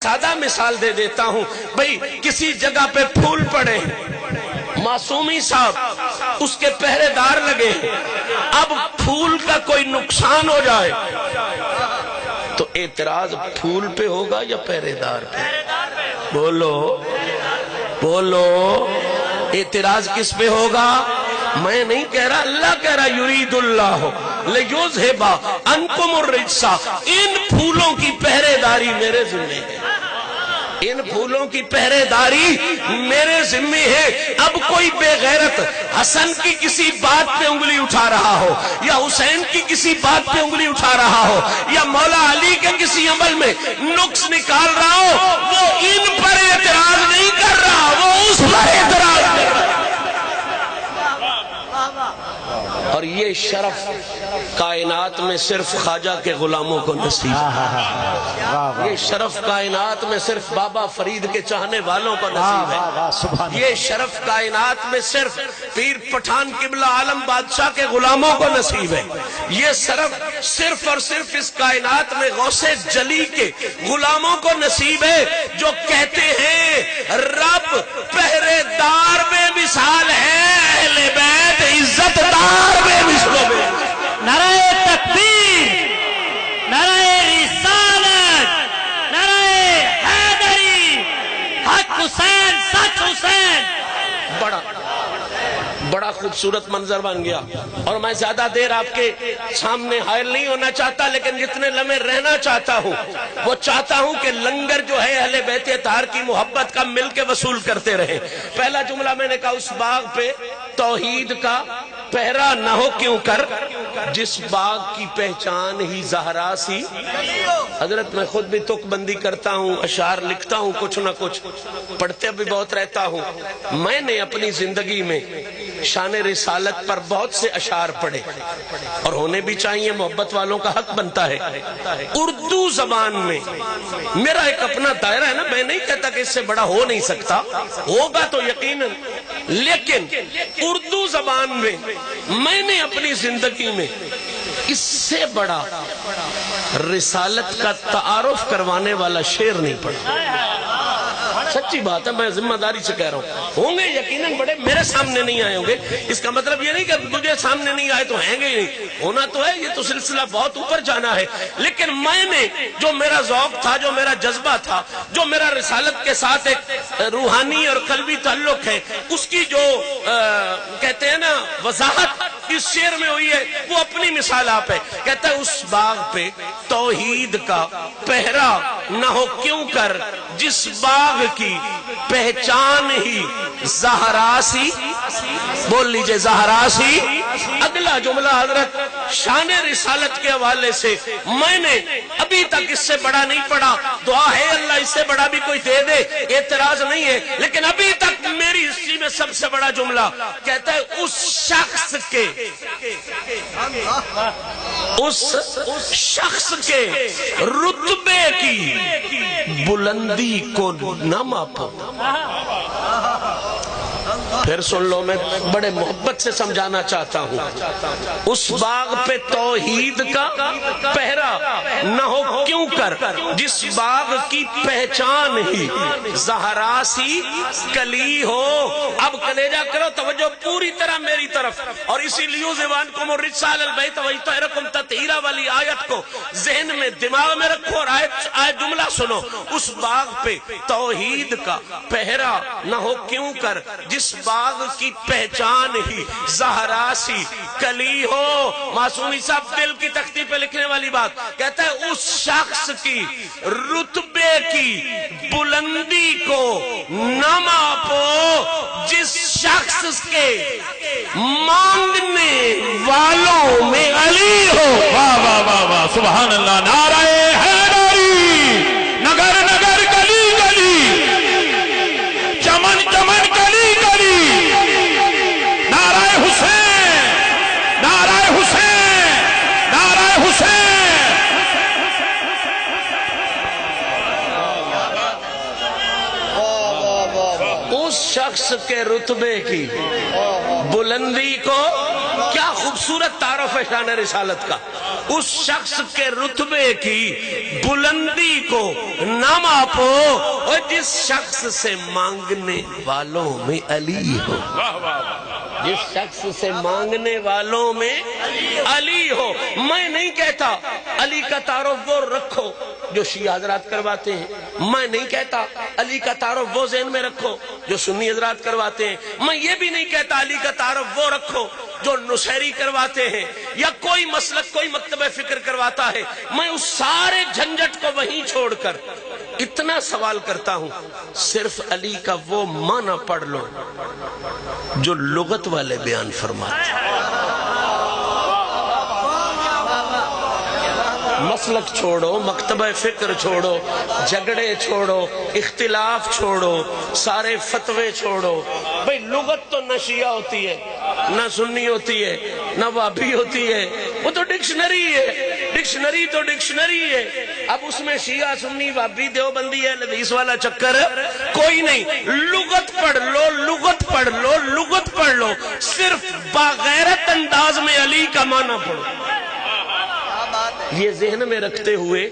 سادہ مثال دے دیتا ہوں بھئی کسی جگہ پہ پھول پڑے معصومی صاحب اس کے پہرے دار لگے اب پھول کا کوئی نقصان ہو جائے تو اعتراض پھول پہ ہوگا یا پہرے دار پہ؟ بولو بولو اعتراض کس پہ ہوگا؟ میں نہیں کہہ رہا اللہ کہہ رہا یرید اللہ لیذھب عنکم الرجس ان پھولوں کی پہرے داری میرے ذمہ ہے ان پھولوں کی پہرے داری میرے ذمہ ہے اب کوئی بے غیرت حسن کی کسی بات پہ انگلی اٹھا رہا ہو یا حسین کی کسی بات پہ انگلی اٹھا رہا ہو یا مولا علی کے کسی عمل میں نقص نکال رہا ہو وہ ان پر اعتراض نہیں کر رہا وہ اس پر اعتراض کر رہا اور یہ شرف کائنات میں صرف خواجہ کے غلاموں کو نصیب ہے یہ شرف کائنات میں صرف بابا فرید کے چاہنے والوں کو نصیب ہے یہ شرف کائنات میں صرف پیر پٹھان قبلہ عالم بادشاہ کے غلاموں کو نصیب ہے یہ صرف اور صرف اس کائنات میں غوث جلی کے غلاموں کو نصیب ہے جو کہتے ہیں رب پہرے دار میں مثال ہے اہل بیت عزت دار میں مثلوں میں نعرہ تکبیر نعرہ رسالت نعرہ حیدری حق حسین سچ حسین بڑا خوبصورت منظر بن گیا اور میں زیادہ دیر آپ کے سامنے حائل نہیں ہونا چاہتا لیکن جتنے لمحے رہنا چاہتا ہوں وہ چاہتا ہوں کہ لنگر جو ہے اہل بیت اطہار کی محبت کا مل کے وصول کرتے رہے پہلا جملہ میں نے کہا اس باغ پہ توحید کا پہرا نہ ہو کیوں کر جس باغ کی پہچان ہی زہرا سی حضرت میں خود بھی تک بندی کرتا ہوں اشعار لکھتا ہوں کچھ نہ کچھ پڑھتے بھی بہت رہتا ہوں میں نے اپنی زندگی میں شان رسالت پر بہت سے اشعار پڑھے اور ہونے بھی چاہیے محبت والوں کا حق بنتا ہے اردو زبان میں میرا ایک اپنا دائرہ ہے نا میں نہیں کہتا کہ اس سے بڑا ہو نہیں سکتا ہوگا تو یقیناً لیکن اردو زبان میں نے اپنی زندگی میں اس سے بڑا رسالت کا تعارف کروانے والا شعر نہیں پڑھا سچی بات ہے میں ذمہ داری سے کہہ رہا ہوں ہوں گے یقیناً بڑے میرے سامنے نہیں آئے ہوں گے اس کا مطلب یہ نہیں کہ مجھے سامنے نہیں آئے تو ہیں گے ہی نہیں ہونا تو ہے یہ تو سلسلہ بہت اوپر جانا ہے لیکن میں نے جو میرا ذوق تھا جو میرا جذبہ تھا جو میرا رسالت کے ساتھ ایک روحانی اور قلبی تعلق ہے اس کی جو کہتے ہیں نا وضاحت اس شعر میں ہوئی ہے وہ اپنی مثال آپ ہے کہتا ہے اس باغ پہ توحید کا پہرا نہ ہو کیوں کر جس باغ کی پہچان ہی زہرا سی بول لیجئے زہرا سی اگلا جملہ حضرت شان رسالت کے حوالے سے میں نے ابھی تک اس سے بڑا نہیں پڑھا دعا ہے اللہ اس سے بڑا بھی کوئی دے دے اعتراض نہیں ہے لیکن ابھی تک میری ہسٹری میں سب سے بڑا جملہ کہتا ہے اس شخص کے رتبے کی بلندی کو نہ ماپو پھر سن لو میں بڑے محبت سے سمجھانا چاہتا ہوں اس باغ پہ توحید کا پہرا نہ ہو کیوں کر جس باغ کی پہچان ہی زہرا سی کلی ہو اب کلیجہ کرو توجہ پوری طرح میری طرف اور اسی لیے زبانکم الرجس علی البیت ویطہرکم تطہیرا والی آیت کو ذہن میں دماغ میں رکھو اور آیت جملہ سنو اس باغ پہ توحید کا پہرا نہ ہو کیوں کر جس باغ کی پہچان ہی زہرا سی کلی ہو معصومی صاحب دل کی تختی پہ لکھنے والی بات کہتا ہے اس شخص کی رتبے کی بلندی کو نہ ماپو جس شخص کے مانگنے والوں میں علی ہو واہ واہ واہ واہ سبحان اللہ نعرہ حیدری نگر نگر گلی گلی چمن چمن گلی گلی نعرہ حسین نعرہ حسین نعرہ حسین اس شخص کے رتبے کی بلندی کو کیا خوبصورت تعارف ہے شان رسالت کا اس شخص کے رتبے کی بلندی کو نہ ماپو اور جس شخص سے مانگنے والوں میں علی ہو، جس شخص سے مانگنے والوں میں علی ہو۔ میں نہیں کہتا علی کا تعارف وہ رکھو جو شیعہ حضرات کرواتے ہیں، میں نہیں کہتا علی کا تعارف وہ ذہن میں رکھو جو سنی حضرات کرواتے ہیں، میں یہ بھی نہیں کہتا علی کا تعارف وہ رکھو جو نصیری کرواتے ہیں یا کوئی مسلک کوئی مکتب فکر کرواتا ہے۔ میں اس سارے جھنجٹ کو وہیں چھوڑ کر اتنا سوال کرتا ہوں، صرف علی کا وہ معنی پڑھ لو جو لغت والے بیان فرماتے ہیں۔ مسلک چھوڑو، مکتبہ فکر چھوڑو، جھگڑے چھوڑو، اختلاف چھوڑو، سارے فتوے چھوڑو۔ بھئی لغت تو نہ شیعہ ہوتی ہے، نہ سنی ہوتی ہے، نہ وابی ہوتی ہے، وہ تو ڈکشنری ہے، ڈکشنری تو ڈکشنری ہے۔ اب اس میں شیعہ سنی وابی دیوبندی ہے حدیث والا چکر کوئی نہیں۔ لغت پڑھ لو، لغت پڑھ لو، لغت پڑھ لو، صرف باغیرت انداز میں علی کا معنی پڑھو۔ یہ ذہن میں رکھتے ہوئے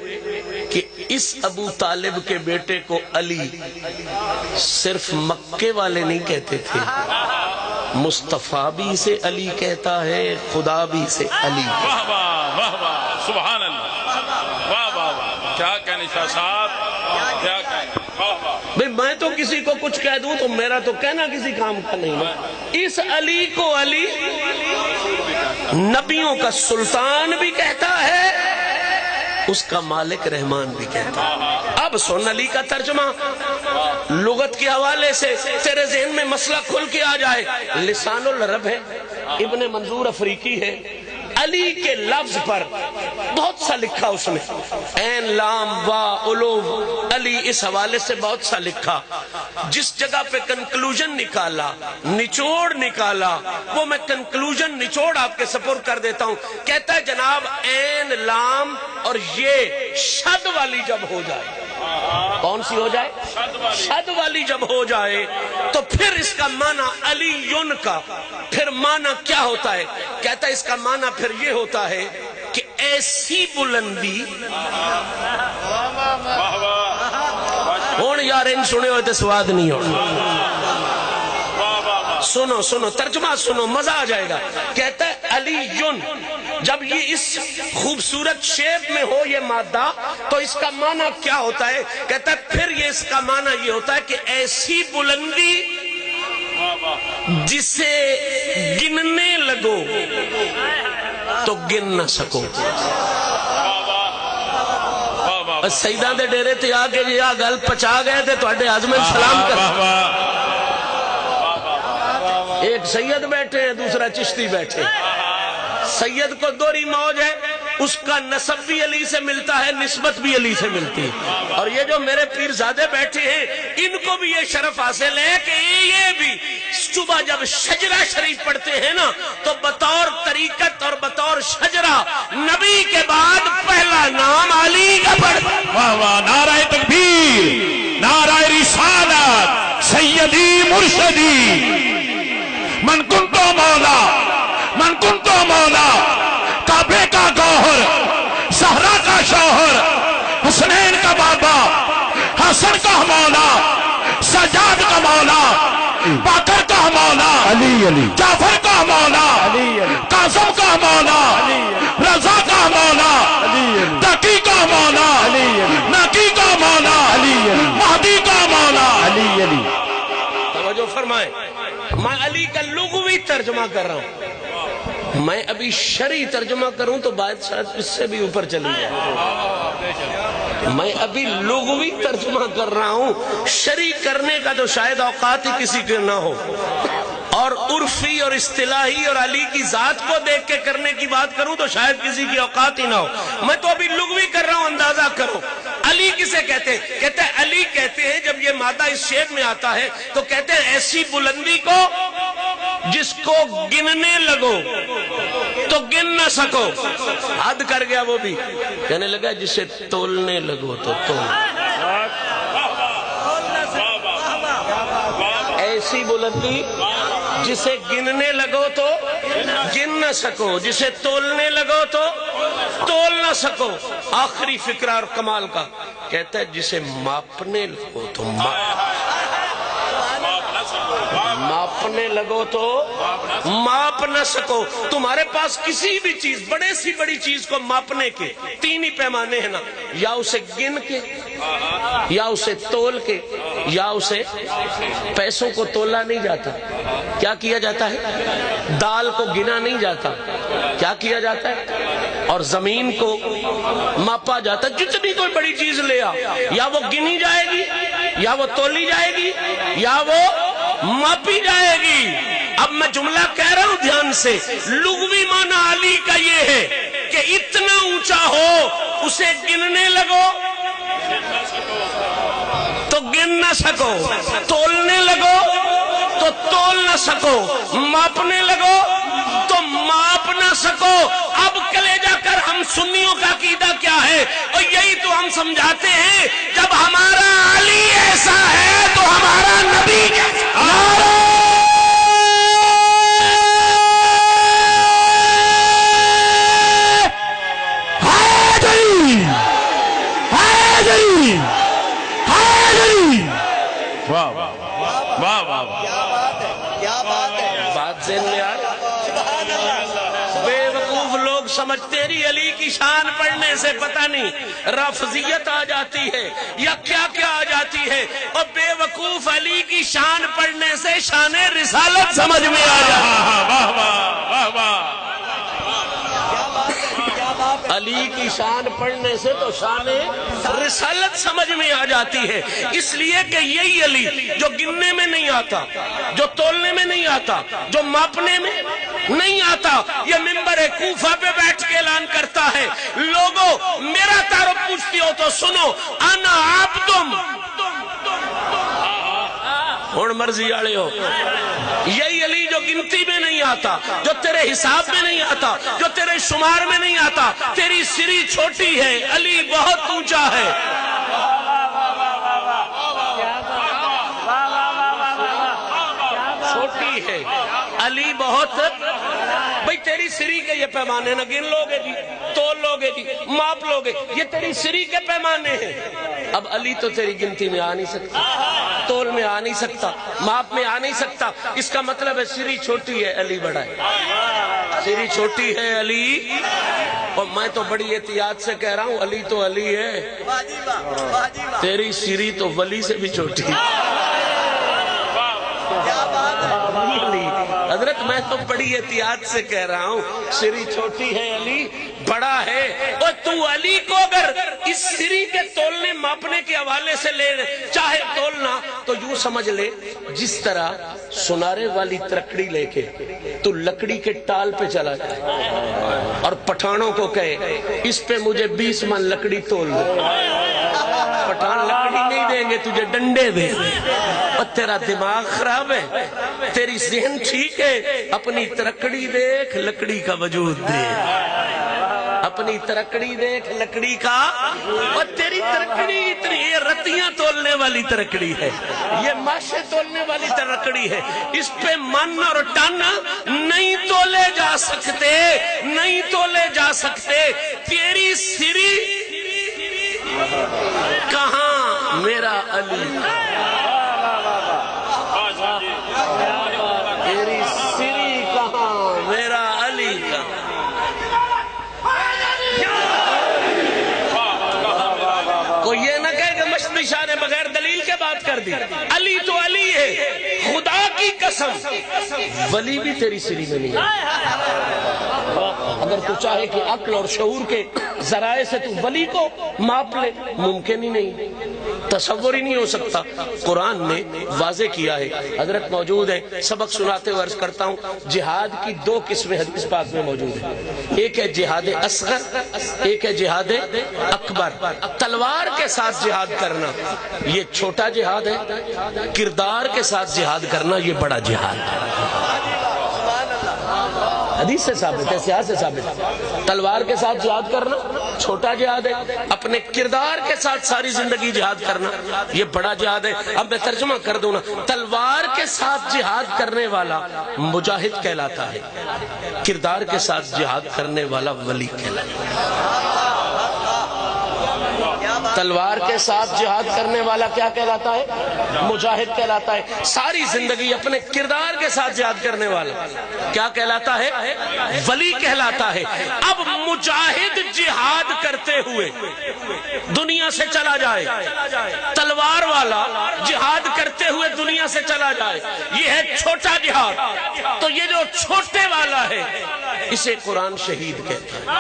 کہ اس ابو طالب کے بیٹے کو علی صرف مکے والے نہیں کہتے تھے، مصطفیٰ بھی اسے علی کہتا ہے، خدا بھی اسے علی۔ واہ واہ واہ واہ سبحان اللہ، واہ واہ واہ، کیا کہنے شاہ صاحب، کیا کہنے، واہ واہ۔ بھئی میں تو کسی کو کچھ کہہ دوں تو میرا تو کہنا کسی کام کا نہیں ہے۔ اس علی کو علی نبیوں کا سلطان بھی کہتا ہے، اس کا مالک رحمان بھی کہتا ہے۔ اب سن علی کا ترجمہ لغت کے حوالے سے تیرے ذہن میں مسئلہ کھل کے آ جائے۔ لسان العرب ہے، ابن منظور افریقی ہے، علی کے لفظ پر بہت سا لکھا اس نے، عین لام وا الو علی، اس حوالے سے بہت سا لکھا۔ جس جگہ پہ کنکلوژن نکالا، نچوڑ نکالا، وہ میں کنکلوژن نچوڑ آپ کے سپرد کر دیتا ہوں۔ کہتا ہے جناب عین لام اور یہ شد والی جب ہو جائے، کون سی ہو جائے؟ شد والی جب ہو جائے تو پھر اس کا معنی علی یون کا پھر معنی کیا ہوتا ہے؟ کہتا ہے اس کا معنی پھر یہ ہوتا ہے کہ ایسی بلندی ہون یار ان سنے ہوئے تو سواد نہیں ہونا۔ سنو سنو ترجمہ سنو، مزہ آ جائے گا۔ کہتا ہے علی یون، جب یہ اس خوبصورت شیپ میں ہو یہ مادہ تو اس کا معنی کیا ہوتا ہے؟ کہتا ہے پھر یہ اس کا معنی یہ ہوتا ہے کہ ایسی بلندی جسے گننے لگو تو گن نہ سکو۔ سیدہ دے ڈیرے تے آ کے یہ گل پچا گئے تھے تو اڈے عظم سلام کر۔ ایک سید بیٹھے ہیں، دوسرا چشتی بیٹھے۔ سید کو دوری موج ہے، اس کا نسب بھی علی سے ملتا ہے، نسبت بھی علی سے ملتی ہے۔ اور یہ جو میرے پیرزادے بیٹھے ہیں ان کو بھی یہ شرف حاصل ہے کہ یہ بھی صبح جب شجرہ شریف پڑھتے ہیں نا تو بطور طریقت اور بطور شجرہ نبی کے بعد پہلا نام علی کا پڑھتے ہیں۔ واہ واہ، نعرہ تکبیر، نعرہ رسالت، سیدی مرشدی، من کنتو مولا، من کنتو مولا، کعبے کا گوہر، زہرا کا شوہر، حسنین کا بابا، حسن کا مولا، سجاد کا مولا، باقر کا مولا، علی علی، جعفر کا مولا، علی علی، قاسم کا مولا، علی علی، رضا کا مولا، علی علی، تقی کا مولا، علی علی، نقی کا مولا، علی علی، مہدی کا مولا، علی علی۔ توجہ فرمائیں، میں علی کا لغوی ترجمہ کر رہا ہوں، میں ابھی شرعی ترجمہ کروں تو بات شاید اس سے بھی اوپر چلی جائے۔ میں ابھی لغوی ترجمہ کر رہا ہوں، شرعی کرنے کا تو شاید اوقات ہی کسی کے نہ ہو، اور عرفی اور اصطلاحی اور علی کی ذات کو دیکھ کے کرنے کی بات کروں تو شاید کسی کی اوقات ہی نہ ہو۔ میں تو ابھی لغوی کر رہا ہوں، اندازہ کرو علی کسے کہتے ہیں؟ کہتے ہیں علی کہتے ہیں جب یہ مادہ اس شیپ میں آتا ہے تو کہتے ہیں ایسی بلندی کو جس کو گننے لگو تو گن نہ سکو۔ حد کر گیا وہ بھی، کہنے لگا جسے تولنے لگو تو تول۔ ایسی بلندی جسے گننے لگو تو گن نہ سکو، جسے تولنے لگو تو تول نہ سکو. آخری فکرہ اور کمال کا کہتا ہے جسے ماپنے لگو تو ماپنے لگو تو ماپ نہ سکو. تمہارے پاس کسی بھی چیز، بڑے سی بڑی چیز کو ماپنے کے تین ہی پیمانے ہیں نا، یا اسے گن کے، یا اسے تول کے، یا اسے پیسوں کو تولا نہیں جاتا. کیا کیا جاتا ہے؟ دال کو گنا نہیں جاتا. کیا کیا جاتا ہے؟ اور زمین کو ماپا جاتا. جتنی کوئی بڑی چیز لے آ، یا وہ گنی جائے گی، یا وہ تولی جائے گی، یا وہ ماپی جائے گی. اب میں جملہ کہہ رہا ہوں دھیان سے. لغوی معنی علی کا یہ ہے کہ اتنا اونچا ہو اسے گننے لگو تو گن نہ سکو، تولنے لگو تو تول نہ سکو، ماپنے لگو تو ماپ نہ سکو. اب کلیجہ کر ہم سنیوں کا عقیدہ کیا ہے، اور یہی تو ہم سمجھاتے ہیں. جب ہمارا علی ایسا ہے تو ہمارا نبی تیری علی کی شان پڑھنے سے پتہ نہیں رافضیت آ جاتی ہے یا کیا کیا آ جاتی ہے، اور بے وقوف علی کی شان پڑھنے سے شان رسالت سمجھ میں آ جاتی ہے. علی کی شان پڑھنے سے تو شان رسالت سمجھ میں آ جاتی ہے. اس لیے کہ یہی علی جو گننے میں نہیں آتا، جو تولنے میں نہیں آتا، جو ماپنے میں نہیں آتا، یہ منبر کوفہ پہ بیٹھ کے اعلان کرتا ہے، لوگوں میرا تعارف پوچھتی ہو تو سنو، انا عبدم ہون مرضی آڑے ہو. یہی علی جو گنتی میں نہیں آتا، جو تیرے حساب میں نہیں آتا، جو تیرے شمار میں نہیں آتا. تیری سری چھوٹی ہے، علی بہت اونچا ہے. چھوٹی ہے، علی بہت. بھئی تیری سری کے یہ پیمانے نہ گن لوگے جی، تول لوگے جی، ماپ لوگے، یہ تیری سری کے پیمانے ہیں. اب علی تو تیری گنتی میں آ نہیں سکتا، تول میں آ نہیں سکتا، ماپ میں آ نہیں سکتا. اس کا مطلب ہے سری چھوٹی ہے، علی بڑا ہے. سری چھوٹی ہے، علی. اور میں تو بڑی احتیاط سے کہہ رہا ہوں، علی تو علی ہے، تیری سری تو ولی سے بھی چھوٹی ہے. حضرت میں تو بڑی احتیاط سے کہہ رہا ہوں، سری چھوٹی ہے، علی بڑا ہے. اور تو علی کو اگر اس سری کے تولنے ماپنے کے حوالے سے لے چاہے تولنا تو یوں سمجھ لے جس طرح سنارے والی ترکڑی لے کے تو لکڑی کے ٹال پہ چلا جائے اور پٹھانوں کو کہے اس پہ مجھے 20 من لکڑی تول دے. پٹھان لکڑی نہیں دیں گے، تجھے ڈنڈے دیں. اور تیرا دماغ خراب ہے، تیری ذہن ٹھیک ہے، اپنی ترکڑی دیکھ، لکڑی کا وجود دیکھ. اپنی ترکڑی دیکھ، لکڑی کا. اور تیری ترکڑی اتنی رتیاں تولنے والی ترکڑی ہے، یہ ماشے تولنے والی ترکڑی ہے. اس پہ من اور ٹن نہیں تولے جا سکتے، نہیں تولے جا سکتے. تیری سری کہاں میرا علی، تیری سری کہاں میرا علی کا. کوئی یہ نہ کہے کہ مشتی شاہ نے بغیر دلیل کے بات کر دی. علی تو علی ہے، خدا کی قسم ولی بھی تیری سری میں نہیں ہے. اگر تو چاہے کہ عقل اور شعور کے ذرائع سے تو ولی کو ماپ لے، ممکن ہی نہیں، تصور ہی نہیں ہو سکتا. قرآن نے واضح کیا ہے، حضرت موجود ہے، سبق سناتے ہوئے عرض کرتا ہوں، جہاد کی 2 قسمیں حدیث پاک میں موجود ہیں. ایک ہے جہاد اصغر، ایک ہے جہاد اکبر. تلوار کے ساتھ جہاد کرنا یہ چھوٹا جہاد ہے، کردار کے ساتھ جہاد کرنا یہ بڑا جہاد ہے. حدیث سے ثابت ہے، سیاست سے ثابت ہے. تلوار کے ساتھ جہاد کرنا چھوٹا جہاد ہے، اپنے کردار کے ساتھ ساری زندگی جہاد کرنا یہ بڑا جہاد ہے۔ اب میں ترجمہ کر دوں نا، تلوار کے ساتھ جہاد کرنے والا مجاہد کہلاتا ہے، کردار کے ساتھ جہاد کرنے والا ولی کہلاتا ہے۔ تلوار کے ساتھ جہاد کرنے والا کیا کہلاتا ہے؟ مجاہد کہلاتا ہے۔ ساری زندگی اپنے کردار کے ساتھ جہاد کرنے والا کیا کہلاتا ہے؟ ولی کہلاتا ہے۔ اب مجاہد جہاد کرتے ہوئے دنیا سے چلا جائے، تلوار والا جہاد کرتے ہوئے دنیا سے چلا جائے، یہ ہے چھوٹا جہاد۔ تو یہ جو چھوٹے والا ہے اسے قرآن شہید کہتا ہے۔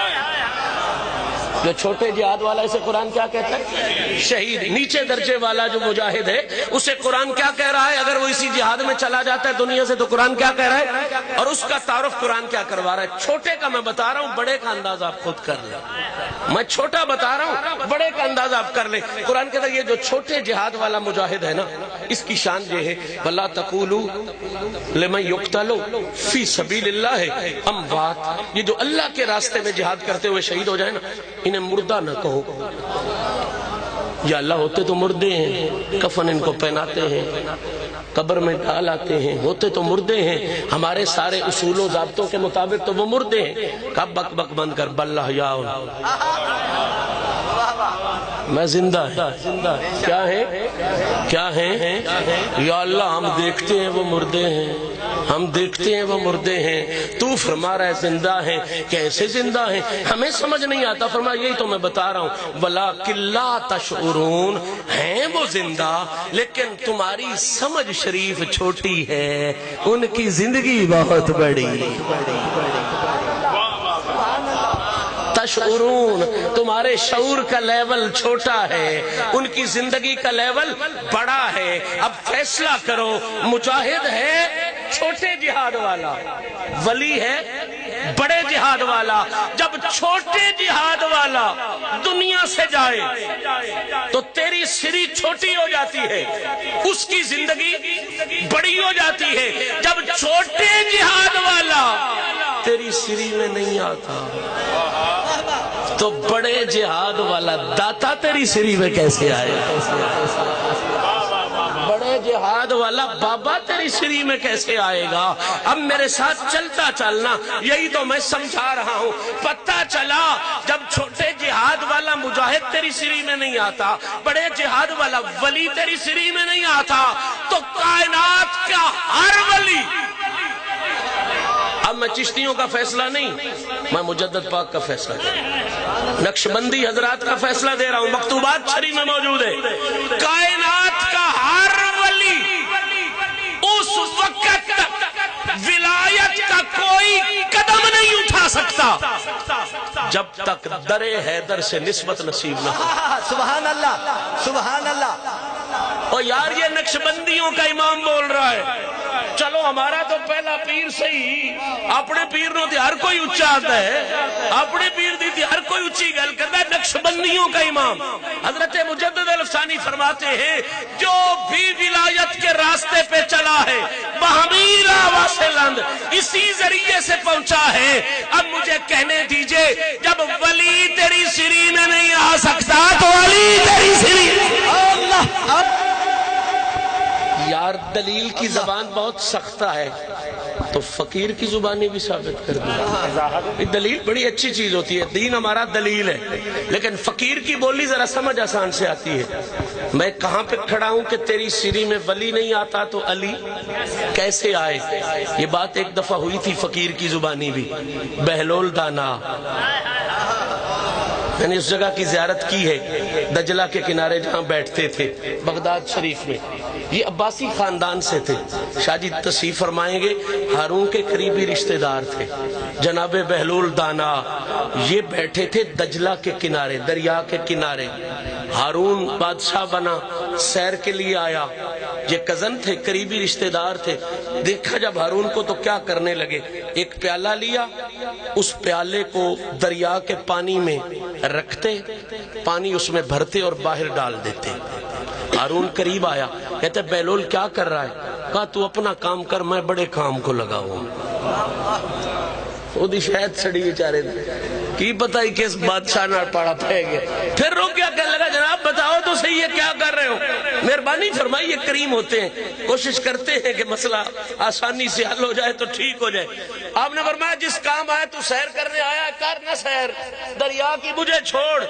جو چھوٹے جہاد والا اسے قرآن کیا کہتا ہے؟ شہید۔ نیچے درجے والا جو مجاہد ہے اسے قرآن کیا کہہ رہا ہے؟ اگر وہ اسی جہاد میں چلا جاتا ہے دنیا سے تو قرآن کیا کہہ رہا ہے؟ اور اس کا تعارف قرآن کیا کروا رہا ہے؟ چھوٹے کا میں بتا رہا ہوں، بڑے کا اندازہ آپ خود کر لیں۔ میں چھوٹا بتا رہا ہوں، بڑے کا اندازہ آپ کر لیں۔ قرآن کہتا ہے یہ جو چھوٹے جہاد والا مجاہد ہے نا، اس کی شان یہ ہے وَلَا تَقُولُوا لِمَن يُقْتَلُ فِي سَبِيلِ اللَّهِ أَمْوَاتٌ، یہ جو اللہ کے راستے میں جہاد کرتے ہوئے شہید ہو جائے نا، انہیں مردہ نہ کہو۔ یا اللہ ہوتے تو مردے ہیں، کفن ان کو پہناتے ہیں، قبر میں ڈال آتے ہیں، ہوتے تو مردے ہیں، ہمارے سارے اصول و ضابطوں کے مطابق تو وہ مردے ہیں۔ کب بک بک بند کر، بلّہ یا میں زندہ ہے۔ کیا ہے؟ کیا ہے؟ یا اللہ ہم دیکھتے ہیں وہ مردے ہیں، ہم دیکھتے ہیں وہ مردے ہیں، تو فرما رہا ہے زندہ ہیں۔ کیسے زندہ ہیں؟ ہمیں سمجھ نہیں آتا۔ فرما یہی تو میں بتا رہا ہوں، وَلَٰكِن لَا تَشْعُرُونَ، ہیں وہ زندہ لیکن تمہاری سمجھ شریف چھوٹی ہے، ان کی زندگی بہت بڑی۔ تشعرون، تمہارے شعور کا لیول چھوٹا ہے، ان کی زندگی کا لیول بڑا ہے۔ اب فیصلہ کرو، مجاہد ہے چھوٹے جہاد والا، ولی ہے بڑے جہاد والا۔ جب چھوٹے جہاد والا دنیا سے جائے تو تیری سری چھوٹی ہو جاتی ہے، اس کی زندگی بڑی ہو جاتی ہے۔ جب چھوٹے جہاد والا تیری سری میں نہیں آتا تو بڑے جہاد والا داتا تیری سری میں کیسے آئے؟ بڑے جہاد والا بابا تیری سری میں کیسے آئے گا؟ اب میرے ساتھ چلتا چلنا، یہی تو میں سمجھا رہا ہوں۔ پتہ چلا جب چھوٹے جہاد والا مجاہد تیری سری میں نہیں آتا، بڑے جہاد والا ولی تیری سری میں نہیں آتا، تو کائنات کا ہر ولی، اب میں چشتیوں کا فیصلہ نہیں، میں مجدد پاک کا فیصلہ دے رہا ہوں، نقشبندی حضرات کا فیصلہ دے رہا ہوں، مکتوبات شریف میں موجود ہے۔ کائنات کا ہر ولی اس وقت تک ولایت کا کوئی قدم نہیں اٹھا سکتا جب تک در حیدر سے نسبت نصیب نہ ہو۔ سبحان اللہ، سبحان اللہ۔ اور یار یہ نقشبندیوں کا امام بول رہا ہے، چلو ہمارا تو پہلا پیر صحیح، اپنے پیر نو ہر کوئی اچھا آتا ہے، اپنے پیر دی ہر کوئی اچھی گل کرتا ہے۔ نقشبندیوں کا امام حضرت مجدد الفسانی فرماتے ہیں جو بھی ولایت کے راستے پہ چلا ہے بہمیرا واصلند، اسی ذریعے سے پہنچا ہے۔ اب مجھے کہنے دیجئے جب ولی تیری سری میں نہیں آ سکتا تو ولی تیری سری اللہ یار دلیل کی زبان بہت سختہ ہے تو فقیر کی زبانی بھی ثابت کر دی۔ دلیل بڑی اچھی چیز ہوتی ہے، دین ہمارا دلیل ہے، لیکن فقیر کی بولی ذرا سمجھ آسان سے آتی ہے۔ میں کہاں پہ کھڑا ہوں کہ تیری سری میں ولی نہیں آتا تو علی کیسے آئے؟ یہ بات ایک دفعہ ہوئی تھی فقیر کی زبانی بھی، بہلول دانا، میں نے اس جگہ کی زیارت کی ہے، دجلہ کے کنارے جہاں بیٹھتے تھے بغداد شریف میں۔ یہ عباسی خاندان سے تھے، شاہ جی تشریف فرمائیں گے، ہارون کے قریبی رشتہ دار تھے جناب بہلول دانا۔ یہ بیٹھے تھے دجلہ کے کنارے، دریا کے کنارے۔ ہارون بادشاہ بنا، سیر کے لیے آیا، یہ کزن تھے، قریبی رشتہ دار تھے۔ دیکھا جب ہارون کو تو کیا کرنے لگے، ایک پیالہ لیا، اس پیالے کو دریا کے پانی میں رکھتے، پانی اس میں بھرتے اور باہر ڈال دیتے۔ ہارون قریب آیا، کہتے بہلول کیا کر رہا ہے؟ کہا تو اپنا کام کر، میں بڑے کام کو لگا ہوں۔ وہ دی شاید سڑی بیچارے کی پتہ ہی کس بادشاہ نہ پڑا پھے گیا. پھر رو کیا کہنے لگا جناب بتاؤ تو صحیح ہے کیا کر رہے ہو. مہربانی فرمائیے کریم ہوتے ہیں کوشش کرتے ہیں کہ مسئلہ آسانی سے حل ہو جائے تو ٹھیک ہو جائے. آپ نے فرمایا جس کام آیا تو سیر کرنے آیا کر نہ سیر دریا کی مجھے چھوڑ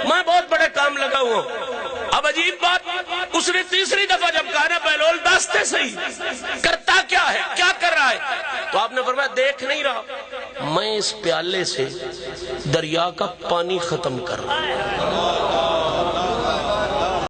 میں بہت بڑے کام لگا ہوا ہوں. اب عجیب بات اس نے تیسری دفعہ جب کہا نا بہلول دستے صحیح کرتا کیا ہے کیا کر رہا ہے تو آپ نے فرمایا دیکھ نہیں رہا میں اس پیالے سے دریا کا پانی ختم کر رہا ہوں.